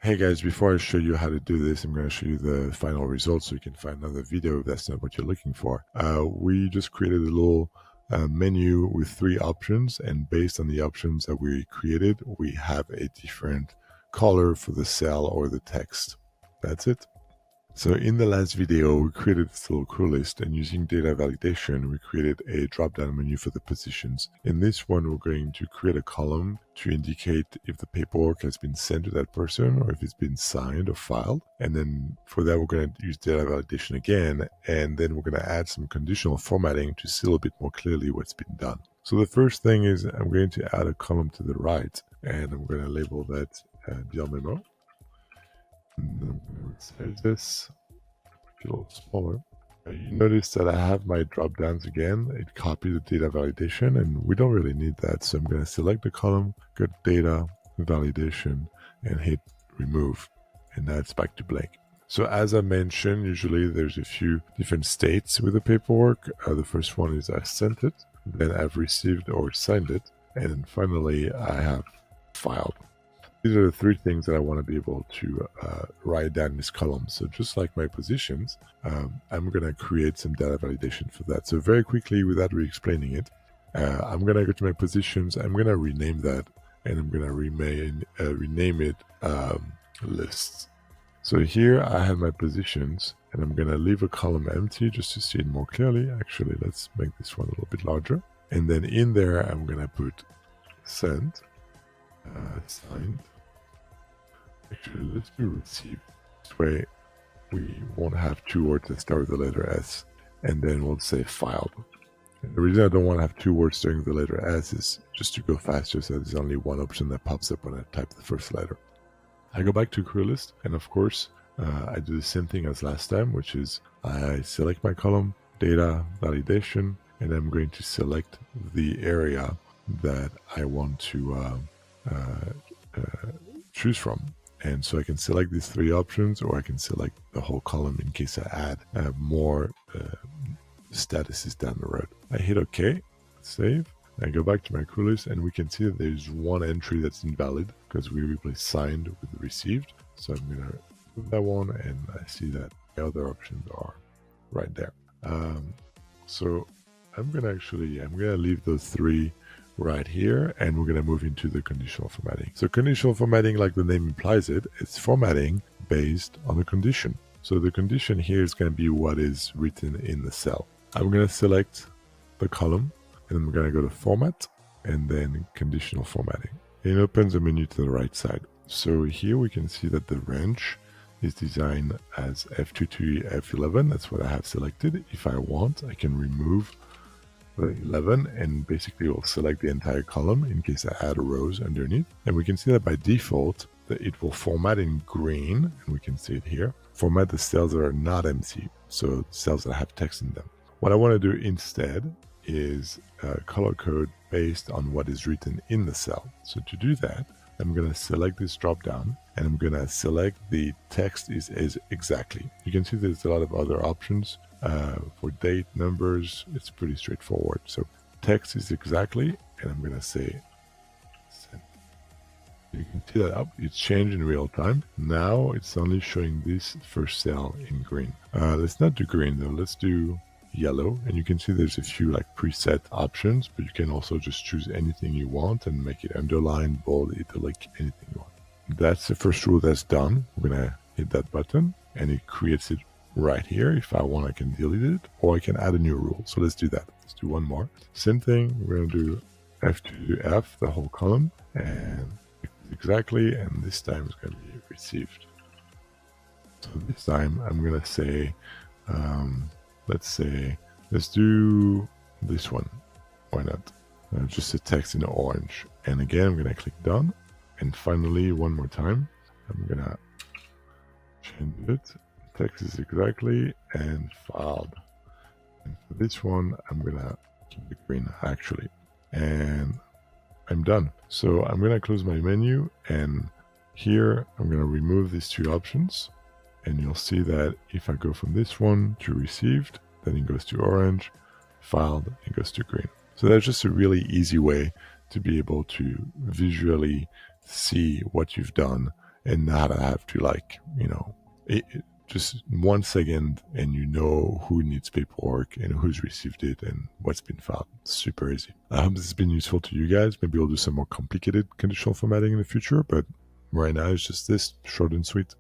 Hey guys, before I show you how to do this, I'm going to show you the final result so you can find another video if that's not what you're looking for. We just created a little menu with 3 options, and based on the options that we created, we have a different color for the cell or the text. That's it. So in the last video, we created this little crew list, and using data validation, we created a drop-down menu for the positions. In this one, we're going to create a column to indicate if the paperwork has been sent to that person or if it's been signed or filed. And then for that, we're going to use data validation again, and then we're going to add some conditional formatting to see a little bit more clearly what's been done. So the first thing is I'm going to add a column to the right, and I'm going to label that deal memo. Save this, make it a little smaller. You notice that I have my drop downs again. It copied the data validation, and we don't really need that. So I'm going to select the column, go to data, validation, and hit remove. And now it's back to blank. So as I mentioned, usually there's a few different states with the paperwork. The first one is I sent it, then I've received or signed it, and then finally I have filed. These are the 3 things that I want to be able to write down in this column. So just like my positions, I'm going to create some data validation for that. So very quickly, without re-explaining it, I'm going to go to my positions. I'm going to rename that, and I'm going to rename it lists. So here I have my positions, and I'm going to leave a column empty just to see it more clearly. Actually, let's make this one a little bit larger. And then in there, I'm going to put sent. Signed. Actually, let's do received. This way, we won't have 2 words that start with the letter S, and then we'll say filed. And the reason I don't want to have 2 words starting with the letter S is just to go faster, so there's only one option that pops up when I type the first letter. I go back to crew list, and of course, I do the same thing as last time, which is I select my column, data, validation, and I'm going to select the area that I want to choose from. And so I can select these 3 options, or I can select the whole column in case I add more statuses down the road. I hit OK, save. I go back to my crew list, and we can see that there's one entry that's invalid because we replaced signed with received. So I'm going to move that one, and I see that the other options are right there. So I'm going to leave those 3 right here, and we're going to move into the conditional formatting. So conditional formatting, like the name implies it's formatting based on a condition. So the condition here is going to be what is written in the cell. I'm going to select the column, and I'm going to go to format, and then conditional formatting. It opens a menu to the right side. So here we can see that the range is designed as F2 to F11. That's what I have selected. If I want, I can remove 11, and basically we'll select the entire column in case I add rows underneath. And we can see that by default that it will format in green, and we can see it here. Format the cells that are not empty, so cells that have text in them. What I want to do instead is color code based on what is written in the cell. So to do that, I'm going to select this drop down, and I'm going to select the text is exactly. You can see there's a lot of other options. For date, numbers, it's pretty straightforward. So text is exactly, and I'm going to say send. You can see that up. It's changed in real time. Now it's only showing this first cell in green. Let's not do green though. Let's do yellow, and you can see there's a few like preset options, but you can also just choose anything you want and make it underline, bold, italic, anything you want. That's the first rule that's done. We're going to hit that button, and it creates it right here. If I want, I can delete it, or I can add a new rule. So let's do that. Let's do one more. Same thing. We're going to do F2 to F, the whole column, and exactly. And this time it's going to be received. So this time I'm going to say, let's do this one. Why not? Just a text in orange. And again, I'm going to click done. And finally, one more time, I'm going to change it. Text is exactly and filed. And for this one, I'm going to keep it green actually. And I'm done. So I'm going to close my menu, and here I'm going to remove these 2 options. And you'll see that if I go from this one to received, then it goes to orange, filed, it goes to green. So that's just a really easy way to be able to visually see what you've done and not have to just 1 second and you know who needs paperwork and who's received it and what's been filed. It's super easy. I hope this has been useful to you guys. Maybe we'll do some more complicated conditional formatting in the future, but right now it's just this, short and sweet.